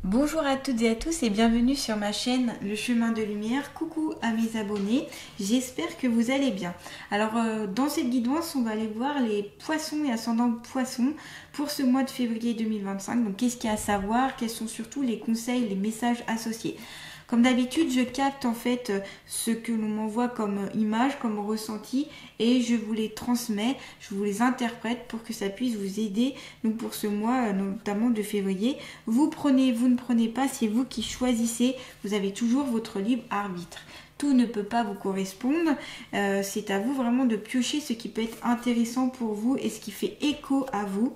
Bonjour à toutes et à tous et bienvenue sur ma chaîne Le Chemin de Lumière. Coucou à mes abonnés, j'espère que vous allez bien. Alors dans cette guidance, on va aller voir les poissons et ascendants poissons pour ce mois de février 2025. Donc qu'est-ce qu'il y a à savoir, quels sont surtout les conseils, les messages associés. Comme d'habitude, je capte en fait ce que l'on m'envoie comme image, comme ressenti et je vous les transmets, je vous les interprète pour que ça puisse vous aider donc pour ce mois notamment de février. Vous prenez, vous ne prenez pas, c'est vous qui choisissez, vous avez toujours votre libre arbitre. Tout ne peut pas vous correspondre, c'est à vous vraiment de piocher ce qui peut être intéressant pour vous et ce qui fait écho à vous.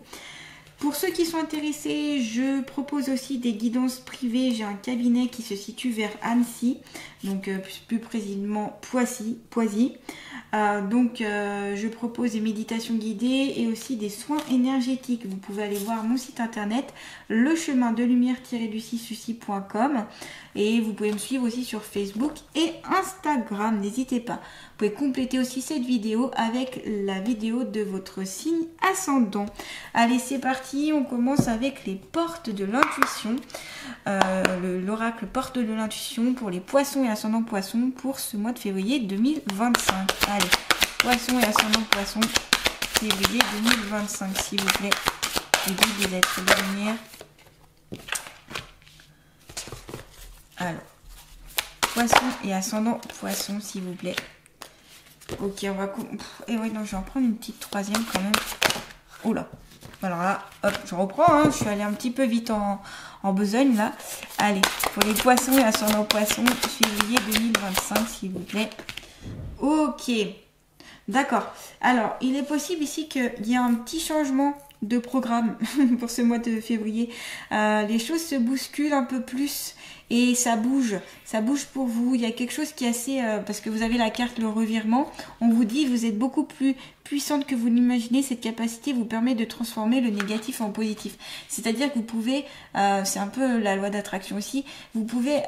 Pour ceux qui sont intéressés, je propose aussi des guidances privées. J'ai un cabinet qui se situe vers Annecy, donc plus précisément Poissy. Je propose des méditations guidées et aussi des soins énergétiques. Vous pouvez aller voir mon site internet lechemindelumière-du6suci.com et vous pouvez me suivre aussi sur Facebook et Instagram, n'hésitez pas. Vous pouvez compléter aussi cette vidéo avec la vidéo de votre signe ascendant. Allez, c'est parti, on commence avec les portes de l'intuition. L'oracle porte de l'intuition pour les poissons et ascendants poissons pour ce mois de février 2025. Allez, poissons et ascendants poissons, février 2025, s'il vous plaît. Les guides des êtres de lumière. Alors, poissons et ascendants poissons, s'il vous plaît. Ok, on va... Et ouais, non, je vais en prendre une petite troisième quand même. Oula. Alors là, hop, je reprends, hein. Je suis allée un petit peu vite en besogne là. Allez, pour les poissons et ascendants poissons, février 2025, s'il vous plaît. Ok, d'accord. Alors, il est possible ici qu'il y ait un petit changement de programme pour ce mois de février. Les choses se bousculent un peu plus et ça bouge pour vous. Il y a quelque chose qui est assez... parce que vous avez la carte le revirement, on vous dit vous êtes beaucoup plus puissante que vous l'imaginez. Cette capacité vous permet de transformer le négatif en positif. C'est-à-dire que vous pouvez, c'est un peu la loi d'attraction aussi, vous pouvez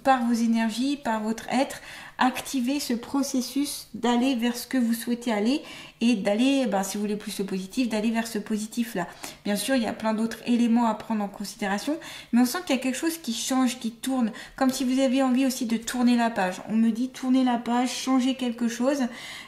par vos énergies, par votre être, activer ce processus d'aller vers ce que vous souhaitez aller et d'aller, si vous voulez plus le positif, d'aller vers ce positif-là. Bien sûr, il y a plein d'autres éléments à prendre en considération, mais on sent qu'il y a quelque chose qui change, qui tourne, comme si vous aviez envie aussi de tourner la page. On me dit tourner la page, changer quelque chose,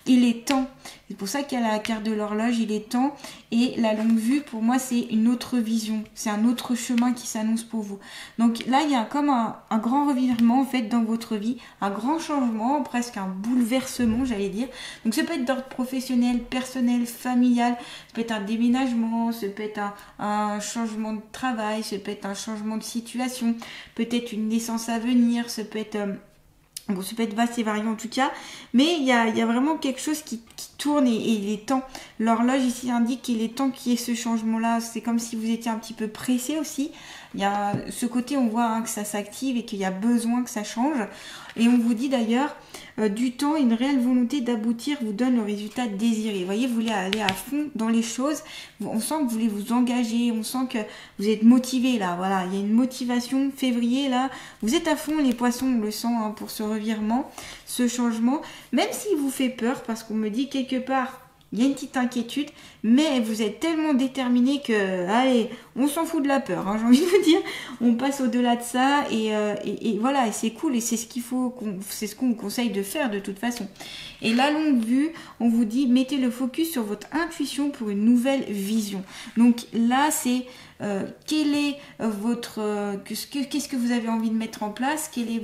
il est temps. C'est pour ça qu'il y a la carte de l'horloge, il est temps. Et la longue vue, pour moi, c'est une autre vision. C'est un autre chemin qui s'annonce pour vous. Donc là, il y a comme un grand revirement, en fait, dans votre vie. Un grand changement, presque un bouleversement, j'allais dire. Donc ça peut être d'ordre professionnel, personnel, familial. Ça peut être un déménagement, ça peut être un changement de travail, ça peut être un changement de situation. Peut-être une naissance à venir, ça peut être... Bon, ça peut être vaste et variant en tout cas, mais il y a vraiment quelque chose qui tourne et il est temps. L'horloge ici indique qu'il est temps qu'il y ait ce changement-là. C'est comme si vous étiez un petit peu pressé aussi. Il y a ce côté, on voit que ça s'active et qu'il y a besoin que ça change. Et on vous dit d'ailleurs, du temps et une réelle volonté d'aboutir vous donne le résultat désiré. Vous voyez, vous voulez aller à fond dans les choses. On sent que vous voulez vous engager, on sent que vous êtes motivé là. Voilà, il y a une motivation. Février là, vous êtes à fond les poissons, on le sent hein, pour ce revirement, ce changement. Même s'il vous fait peur, parce qu'on me dit quelque part, il y a une petite inquiétude, mais vous êtes tellement déterminé que, allez, on s'en fout de la peur, hein, j'ai envie de vous dire. On passe au-delà de ça et voilà, et c'est cool et c'est ce qu'il faut, c'est ce qu'on vous conseille de faire de toute façon. Et la longue vue, on vous dit, mettez le focus sur votre intuition pour une nouvelle vision. Donc là, c'est quel est qu'est-ce que vous avez envie de mettre en place, quelle est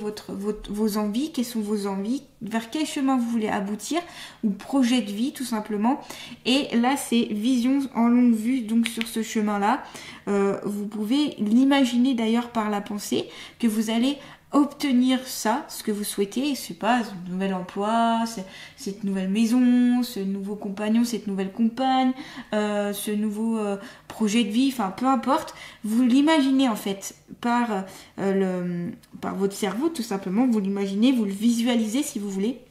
vos envies, quelles sont vos envies, vers quel chemin vous voulez aboutir, ou projet de vie tout simplement. Et là c'est vision en longue vue, donc sur ce chemin-là, vous pouvez l'imaginer d'ailleurs par la pensée que vous allez obtenir ça, ce que vous souhaitez, c'est pas ce nouvel emploi, cette nouvelle maison, ce nouveau compagnon, cette nouvelle compagne, ce nouveau projet de vie, enfin peu importe, vous l'imaginez en fait par votre cerveau tout simplement, vous l'imaginez, vous le visualisez si vous voulez,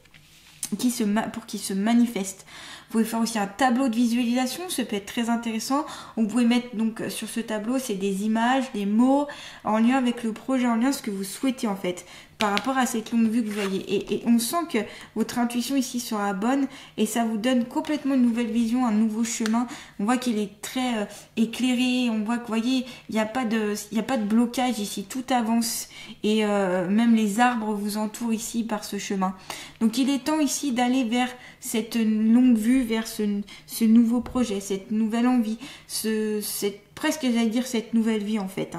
pour qu'il se manifeste. Vous pouvez faire aussi un tableau de visualisation, ça peut être très intéressant. Vous pouvez mettre donc sur ce tableau, c'est des images, des mots en lien avec le projet, en lien avec ce que vous souhaitez en fait. par rapport à cette longue vue que vous voyez. Et on sent que votre intuition ici sera bonne et ça vous donne complètement une nouvelle vision, un nouveau chemin. On voit qu'il est très éclairé, on voit que, vous voyez, il n'y a pas de blocage ici, tout avance et même les arbres vous entourent ici par ce chemin. Donc il est temps ici d'aller vers cette longue vue, vers ce nouveau projet, cette nouvelle envie, presque j'allais dire cette nouvelle vie en fait.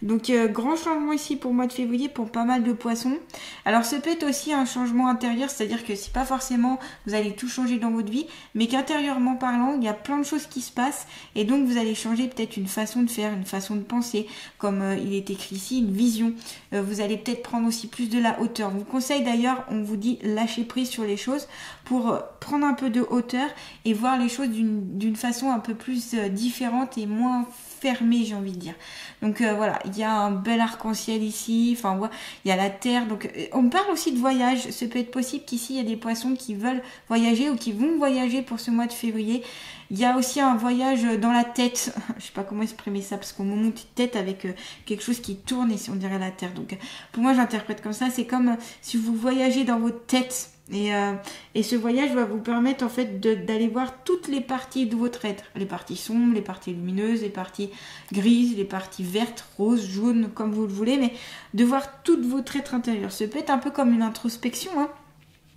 Donc grand changement ici pour le mois de février pour pas mal de poissons. Alors ce peut être aussi un changement intérieur, c'est-à-dire que c'est pas forcément vous allez tout changer dans votre vie, mais qu'intérieurement parlant, il y a plein de choses qui se passent et donc vous allez changer peut-être une façon de faire, une façon de penser, comme il est écrit ici, une vision. Vous allez peut-être prendre aussi plus de la hauteur. Je vous conseille d'ailleurs, on vous dit lâcher prise sur les choses pour prendre un peu de hauteur et voir les choses d'une façon un peu plus différente et moins fermée, j'ai envie de dire. Donc voilà, il y a un bel arc-en-ciel ici, enfin il y a la terre, donc on parle aussi de voyage. Ce peut être possible qu'ici il y a des poissons qui veulent voyager ou qui vont voyager pour ce mois de février. Il y a aussi un voyage dans la tête, je sais pas comment exprimer ça parce qu'on me monte une tête avec quelque chose qui tourne et si on dirait la terre. Donc pour moi j'interprète comme ça, c'est comme si vous voyagez dans votre tête. Et ce voyage va vous permettre en fait d'aller voir toutes les parties de votre être. Les parties sombres, les parties lumineuses, les parties grises, les parties vertes, roses, jaunes, comme vous le voulez. Mais de voir tout votre être intérieur. Ça peut être un peu comme une introspection,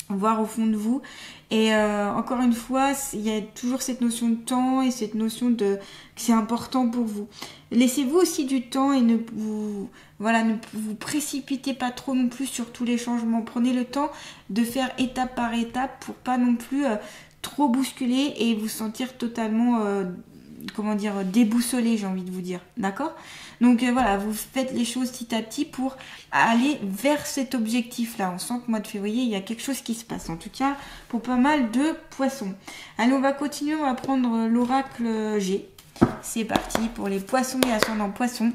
voir au fond de vous. Et encore une fois, il y a toujours cette notion de temps et cette notion que c'est important pour vous. Laissez-vous aussi du temps et ne vous précipitez pas trop non plus sur tous les changements. Prenez le temps de faire étape par étape pour pas non plus trop bousculer et vous sentir totalement déboussolé, j'ai envie de vous dire. D'accord ? Donc voilà, vous faites les choses petit à petit pour aller vers cet objectif-là. On sent que mois de février, il y a quelque chose qui se passe. En tout cas, pour pas mal de poissons. Allez, on va continuer. On va prendre l'oracle G. C'est parti pour les poissons et ascendants poissons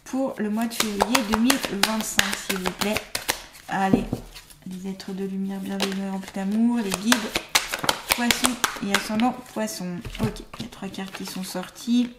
pour le mois de février 2025, s'il vous plaît. Allez, les êtres de lumière bienveillants, remplis d'amour, les guides, poissons et ascendants poissons. Ok, il y a 3 cartes qui sont sorties.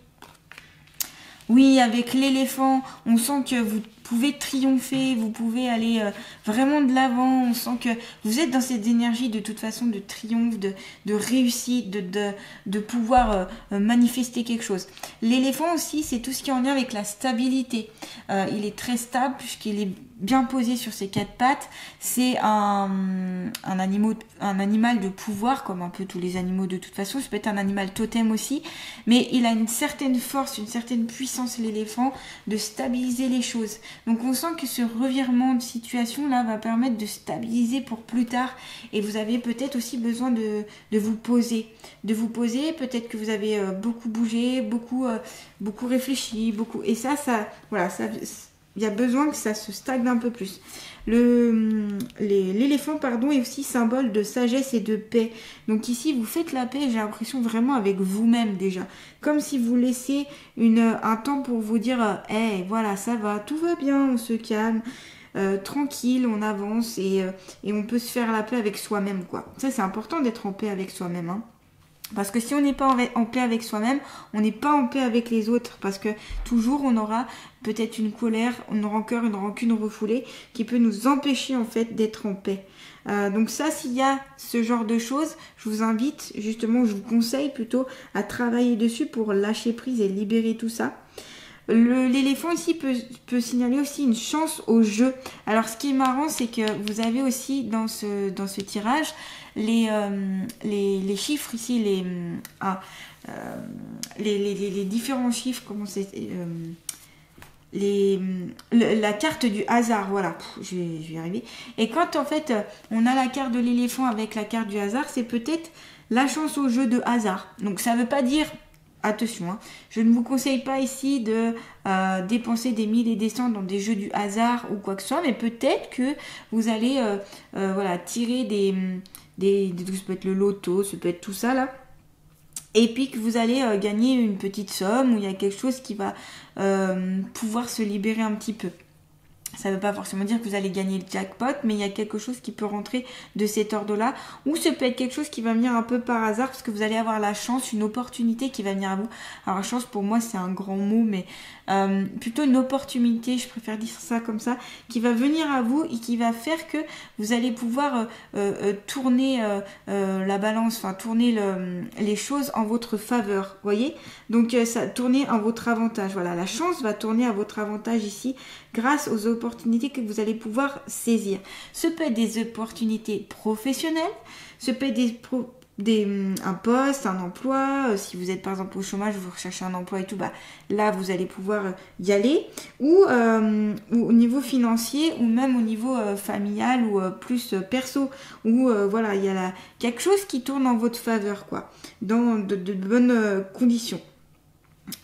Oui, avec l'éléphant, on sent que vous pouvez triompher, vous pouvez aller vraiment de l'avant. On sent que vous êtes dans cette énergie de toute façon de triomphe, de réussite, de pouvoir manifester quelque chose. L'éléphant aussi, c'est tout ce qui est en lien avec la stabilité. Il est très stable puisqu'il est bien posé sur ses 4 pattes. C'est un animal de pouvoir, comme un peu tous les animaux de toute façon. Ça peut être un animal totem aussi, mais il a une certaine force, une certaine puissance, l'éléphant, de stabiliser les choses. Donc on sent que ce revirement de situation là va permettre de stabiliser pour plus tard et vous avez peut-être aussi besoin de vous poser. Peut-être que vous avez beaucoup bougé, beaucoup réfléchi, et ça il y a besoin que ça se stagne un peu plus. L'éléphant est aussi symbole de sagesse et de paix. Donc ici, vous faites la paix, j'ai l'impression vraiment avec vous-même déjà. Comme si vous laissiez un temps pour vous dire hey, voilà, ça va, tout va bien, on se calme. Tranquille, on avance et on peut se faire la paix avec soi-même, quoi. Ça, c'est important d'être en paix avec soi-même, Parce que si on n'est pas en paix avec soi-même, on n'est pas en paix avec les autres. Parce que toujours, on aura peut-être une colère, une rancœur, une rancune refoulée qui peut nous empêcher en fait d'être en paix. Donc ça, s'il y a ce genre de choses, je vous invite, justement, je vous conseille plutôt à travailler dessus pour lâcher prise et libérer tout ça. L'éléphant ici peut signaler aussi une chance au jeu. Alors ce qui est marrant, c'est que vous avez aussi dans ce tirage les chiffres ici, les différents chiffres, comment c'est la carte du hasard, voilà, je vais y arriver. Et quand en fait on a la carte de l'éléphant avec la carte du hasard, c'est peut-être la chance au jeu de hasard. Donc ça veut pas dire, attention, je ne vous conseille pas ici de dépenser des 1000 et des cents dans des jeux du hasard ou quoi que ce soit, mais peut-être que vous allez tirer ça peut être le loto, ça peut être tout ça là. Et puis que vous allez gagner une petite somme où il y a quelque chose qui va pouvoir se libérer un petit peu. Ça ne veut pas forcément dire que vous allez gagner le jackpot, mais il y a quelque chose qui peut rentrer de cet ordre-là. Ou ça peut être quelque chose qui va venir un peu par hasard, parce que vous allez avoir la chance, une opportunité qui va venir à vous. Alors la chance, pour moi, c'est un grand mot, mais plutôt une opportunité, je préfère dire ça comme ça, qui va venir à vous et qui va faire que vous allez pouvoir tourner la balance, enfin tourner les choses en votre faveur, voyez. Donc ça tourner en votre avantage. Voilà, la chance va tourner à votre avantage ici, grâce aux opportunités que vous allez pouvoir saisir. Ce peut être des opportunités professionnelles, ce peut être un poste, un emploi, si vous êtes par exemple au chômage, vous recherchez un emploi et tout, bah là vous allez pouvoir y aller, ou au niveau financier, ou même au niveau familial, ou plus perso, où voilà, il y a quelque chose qui tourne en votre faveur, quoi, dans de bonnes conditions.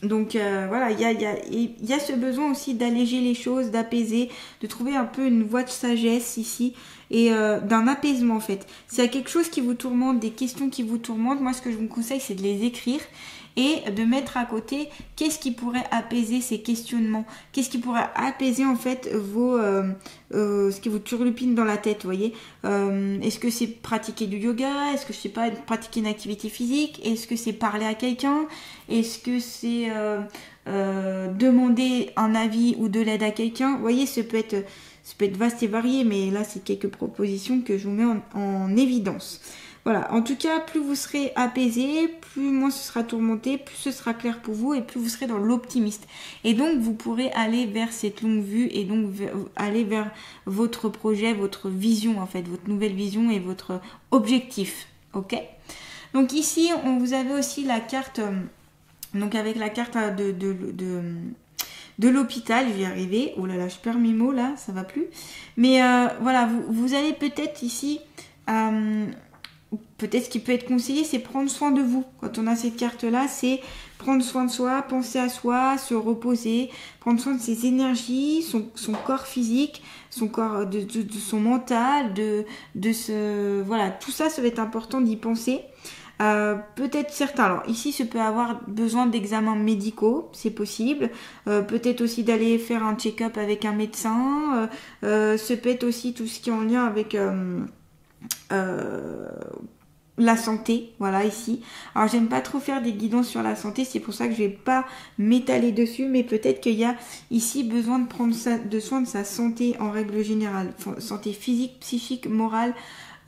Donc voilà, il y a ce besoin aussi d'alléger les choses, d'apaiser, de trouver un peu une voie de sagesse ici et d'un apaisement en fait. S'il y a quelque chose qui vous tourmente, des questions qui vous tourmentent, moi ce que je vous conseille c'est de les écrire et de mettre à côté qu'est-ce qui pourrait apaiser ces questionnements, qu'est-ce qui pourrait apaiser en fait ce qui vous turlupine dans la tête, vous voyez. Est-ce que c'est pratiquer du yoga, est-ce que je sais pas, pratiquer une activité physique, est-ce que c'est parler à quelqu'un, est-ce que c'est demander un avis ou de l'aide à quelqu'un, vous voyez, ça peut être vaste et varié, mais là c'est quelques propositions que je vous mets en évidence. Voilà, en tout cas, plus vous serez apaisé, plus moins ce sera tourmenté, plus ce sera clair pour vous et plus vous serez dans l'optimiste. Et donc, vous pourrez aller vers cette longue vue et donc aller vers votre projet, votre vision en fait, votre nouvelle vision et votre objectif. Ok ? Donc ici, vous avez aussi la carte, donc avec la carte de l'hôpital, je vais y arriver. Oh là là, je perds mes mots là, ça va plus. Mais voilà, vous allez peut-être ici... peut-être ce qui peut être conseillé, c'est prendre soin de vous. Quand on a cette carte-là, c'est prendre soin de soi, penser à soi, se reposer, prendre soin de ses énergies, son corps physique, son corps, de son mental, voilà, tout ça, ça va être important d'y penser. Peut-être certains, alors ici ça peut avoir besoin d'examens médicaux, c'est possible, peut-être aussi d'aller faire un check-up avec un médecin, ça peut être aussi tout ce qui est en lien avec la santé, voilà ici. Alors j'aime pas trop faire des guidons sur la santé, c'est pour ça que je vais pas m'étaler dessus, mais peut-être qu'il y a ici besoin de prendre soin de sa santé en règle générale, santé physique, psychique, morale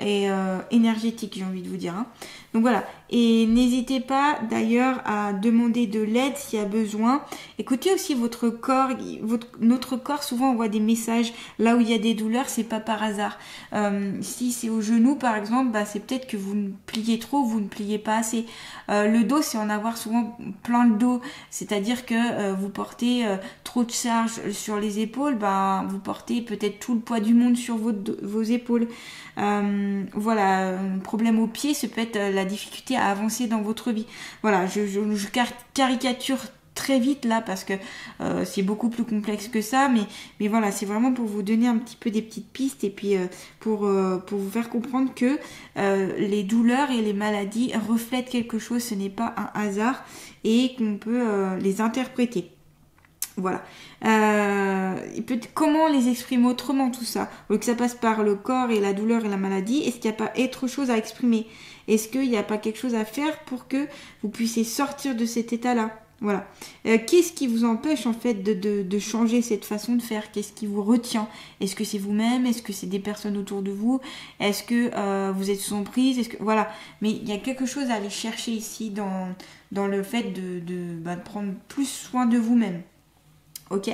et énergétique, j'ai envie de vous dire. Hein. Donc voilà, et n'hésitez pas d'ailleurs à demander de l'aide s'il y a besoin. Écoutez aussi votre corps, notre corps, souvent on voit des messages là où il y a des douleurs, c'est pas par hasard. Si c'est au genou par exemple, bah, c'est peut-être que vous ne pliez trop, vous ne pliez pas assez. Le dos, c'est en avoir souvent plein le dos, c'est-à-dire que vous portez trop de charge sur les épaules, bah, vous portez peut-être tout le poids du monde sur vos épaules. Voilà, un problème au pied, ça peut être la difficulté à avancer dans votre vie. Voilà, je caricature très vite là parce que c'est beaucoup plus complexe que ça, mais voilà, c'est vraiment pour vous donner un petit peu des petites pistes et puis pour vous faire comprendre que les douleurs et les maladies reflètent quelque chose, ce n'est pas un hasard et qu'on peut les interpréter. Voilà. Comment les exprimer autrement tout ça? Ou que ça passe par le corps et la douleur et la maladie, est-ce qu'il n'y a pas autre chose à exprimer? Est-ce qu'il n'y a pas quelque chose à faire pour que vous puissiez sortir de cet état-là? Voilà. Qu'est-ce qui vous empêche en fait de changer cette façon de faire? Qu'est-ce qui vous retient? Est-ce que c'est vous-même? Est-ce que c'est des personnes autour de vous? Est-ce que vous êtes sous emprise? Voilà. Mais il y a quelque chose à aller chercher ici dans le fait de prendre plus soin de vous-même. Ok,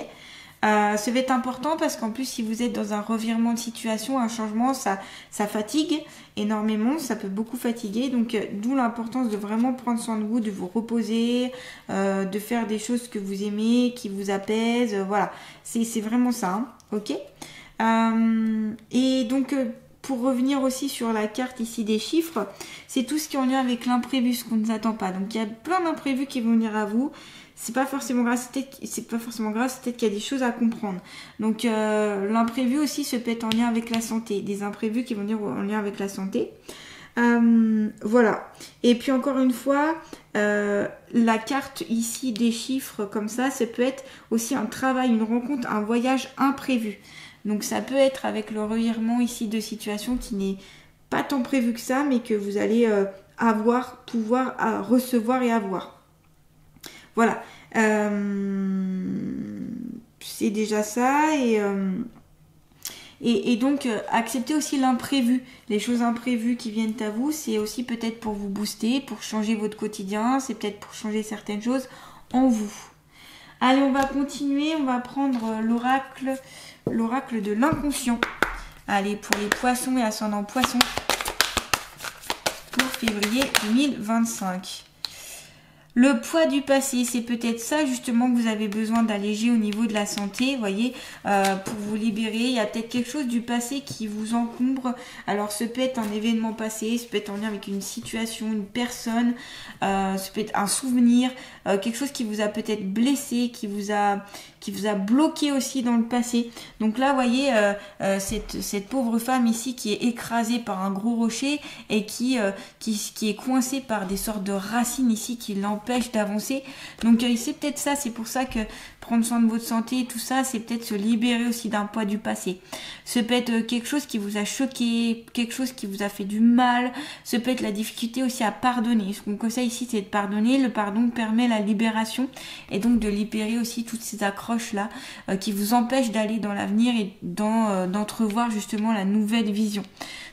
ça va être important parce qu'en plus si vous êtes dans un revirement de situation, un changement, ça fatigue énormément, ça peut beaucoup fatiguer, donc d'où l'importance de vraiment prendre soin de vous, de vous reposer, de faire des choses que vous aimez, qui vous apaisent, voilà, c'est vraiment ça, hein, ok. Et donc pour revenir aussi sur la carte ici des chiffres, c'est tout ce qui est en lien avec l'imprévu, ce qu'on ne s'attend pas, donc il y a plein d'imprévus qui vont venir à vous. C'est pas forcément grave, c'est peut-être qu'il y a des choses à comprendre. Donc l'imprévu aussi se peut être en lien avec la santé, des imprévus qui vont venir en lien avec la santé. Voilà. Et puis encore une fois, la carte ici des chiffres comme ça peut être aussi un travail, une rencontre, un voyage imprévu. Donc ça peut être avec le revirement ici de situation qui n'est pas tant prévu que ça, mais que vous allez pouvoir recevoir et avoir. Voilà. C'est déjà ça. Et donc, accepter aussi l'imprévu. Les choses imprévues qui viennent à vous, c'est aussi peut-être pour vous booster, pour changer votre quotidien, c'est peut-être pour changer certaines choses en vous. Allez, on va continuer, on va prendre l'oracle de l'inconscient. Allez, pour les poissons et ascendants poissons, pour février 2025. Le poids du passé, c'est peut-être ça justement que vous avez besoin d'alléger au niveau de la santé, vous voyez, pour vous libérer. Il y a peut-être quelque chose du passé qui vous encombre. Alors, ce peut être un événement passé, ce peut être en lien avec une situation, une personne, ce peut être un souvenir, quelque chose qui vous a peut-être blessé, qui vous a bloqué aussi dans le passé. Donc là, vous voyez, cette pauvre femme ici qui est écrasée par un gros rocher et qui est coincée par des sortes de racines ici qui l'empêchent d'avancer. Donc c'est peut-être ça, c'est pour ça que prendre soin de votre santé, tout ça, c'est peut-être se libérer aussi d'un poids du passé. Ce peut être quelque chose qui vous a choqué, quelque chose qui vous a fait du mal, ce peut être la difficulté aussi à pardonner. Ce qu'on conseille ici, c'est de pardonner. Le pardon permet la libération et donc de libérer aussi toutes ces accroches là qui vous empêchent d'aller dans l'avenir et d'entrevoir justement la nouvelle vision.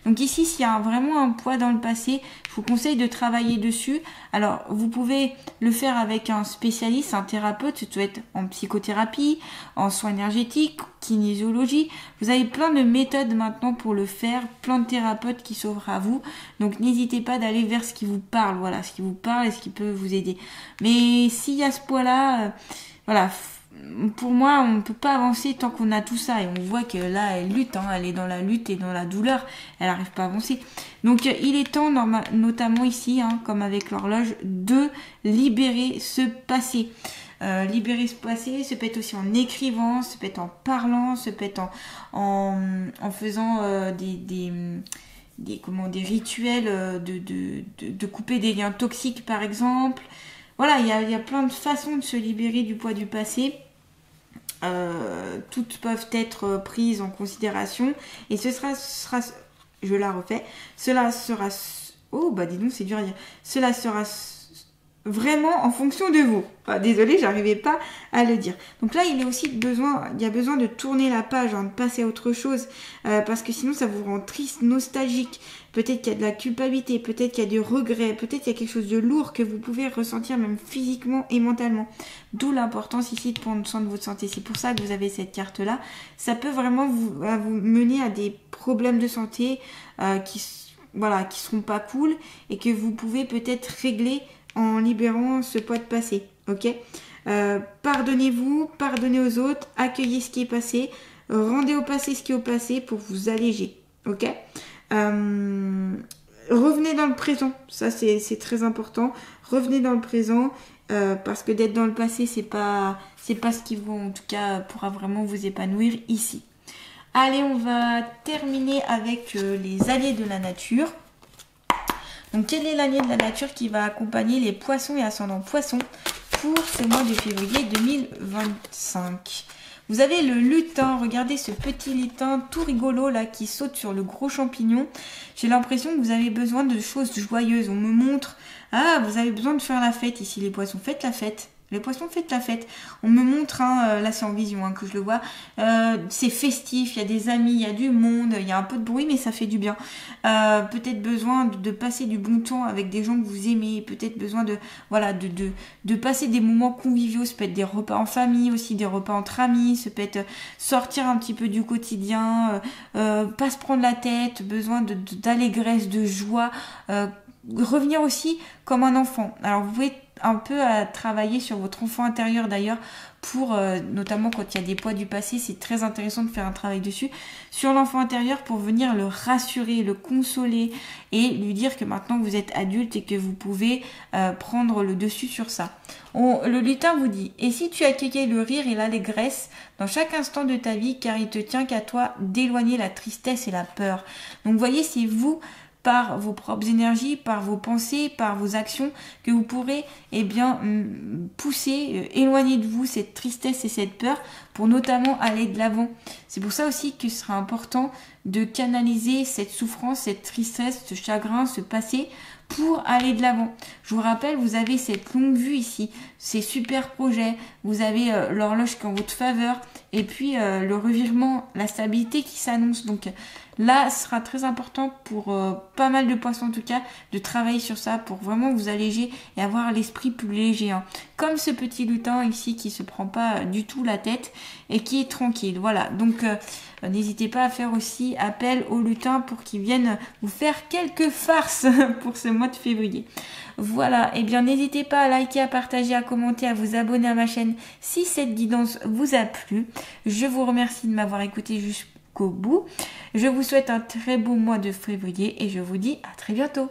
Donc ici, s'il y a vraiment un poids dans le passé, je vous conseille de travailler dessus. Alors, vous pouvez le faire avec un spécialiste, un thérapeute, ça peut être en psychothérapie, en soins énergétiques, kinésiologie. Vous avez plein de méthodes maintenant pour le faire, plein de thérapeutes qui s'offrent à vous. Donc, n'hésitez pas d'aller vers ce qui vous parle, voilà, ce qui vous parle et ce qui peut vous aider. Mais s'il y a ce poids-là, voilà, pour moi, on ne peut pas avancer tant qu'on a tout ça. Et on voit que là, elle lutte, elle est dans la lutte et dans la douleur. Elle n'arrive pas à avancer. Donc, il est temps, notamment ici, comme avec l'horloge, de libérer ce passé. Libérer ce passé, ça peut être aussi en écrivant, ça peut être en parlant, ça peut être en faisant des rituels de couper des liens toxiques, par exemple. Voilà, il y a plein de façons de se libérer du poids du passé. Toutes peuvent être prises en considération et je la refais, cela sera, oh bah dis donc c'est dur à dire, cela sera vraiment en fonction de vous. Désolée, j'arrivais pas à le dire. Donc là, il y a besoin de tourner la page, de passer à autre chose, parce que sinon ça vous rend triste, nostalgique. Peut-être qu'il y a de la culpabilité, peut-être qu'il y a du regret, peut-être qu'il y a quelque chose de lourd que vous pouvez ressentir même physiquement et mentalement. D'où l'importance ici de prendre soin de votre santé. C'est pour ça que vous avez cette carte-là. Ça peut vraiment vous mener à des problèmes de santé qui seront pas cool et que vous pouvez peut-être régler en libérant ce poids de passé, ok. Pardonnez-vous, pardonnez aux autres, accueillez ce qui est passé, rendez au passé ce qui est au passé pour vous alléger, ok. Revenez dans le présent, ça c'est très important. Revenez dans le présent parce que d'être dans le passé, c'est pas ce qui vous, en tout cas, pourra vraiment vous épanouir ici. Allez, on va terminer avec les alliés de la nature. Donc, quel est l'allié de la nature qui va accompagner les poissons et ascendants poissons pour ce mois de février 2025? Vous avez le lutin, regardez ce petit lutin tout rigolo là qui saute sur le gros champignon. J'ai l'impression que vous avez besoin de choses joyeuses. On me montre, vous avez besoin de faire la fête ici les poissons, faites la fête. Les poissons, faites la fête. On me montre, là c'est en vision que je le vois, c'est festif, il y a des amis, il y a du monde, il y a un peu de bruit mais ça fait du bien. Peut-être besoin de passer du bon temps avec des gens que vous aimez, peut-être besoin de passer des moments conviviaux, ça peut être des repas en famille aussi, des repas entre amis, ça peut être sortir un petit peu du quotidien, pas se prendre la tête, besoin d'allégresse, de joie, revenir aussi comme un enfant. Alors vous pouvez un peu à travailler sur votre enfant intérieur d'ailleurs pour, notamment quand il y a des poids du passé, c'est très intéressant de faire un travail dessus, sur l'enfant intérieur pour venir le rassurer, le consoler et lui dire que maintenant vous êtes adulte et que vous pouvez prendre le dessus sur ça. Le lutin vous dit, et si tu accueillais le rire et l'allégresse dans chaque instant de ta vie, car il te tient qu'à toi d'éloigner la tristesse et la peur. Donc vous voyez, c'est vous par vos propres énergies, par vos pensées, par vos actions, que vous pourrez pousser, éloigner de vous cette tristesse et cette peur pour notamment aller de l'avant. C'est pour ça aussi que ce sera important de canaliser cette souffrance, cette tristesse, ce chagrin, ce passé pour aller de l'avant. Je vous rappelle, vous avez cette longue vue ici, ces super projets, vous avez l'horloge qui est en votre faveur et puis le revirement, la stabilité qui s'annonce. Donc là, ce sera très important pour pas mal de poissons en tout cas, de travailler sur ça pour vraiment vous alléger et avoir l'esprit plus léger. Hein. Comme ce petit lutin ici qui se prend pas du tout la tête et qui est tranquille. Voilà, donc n'hésitez pas à faire aussi appel aux lutins pour qu'ils viennent vous faire quelques farces pour ce mois de février. Voilà, et bien n'hésitez pas à liker, à partager, à commenter, à vous abonner à ma chaîne si cette guidance vous a plu. Je vous remercie de m'avoir écouté jusqu'au bout. Je vous souhaite un très beau mois de février et je vous dis à très bientôt.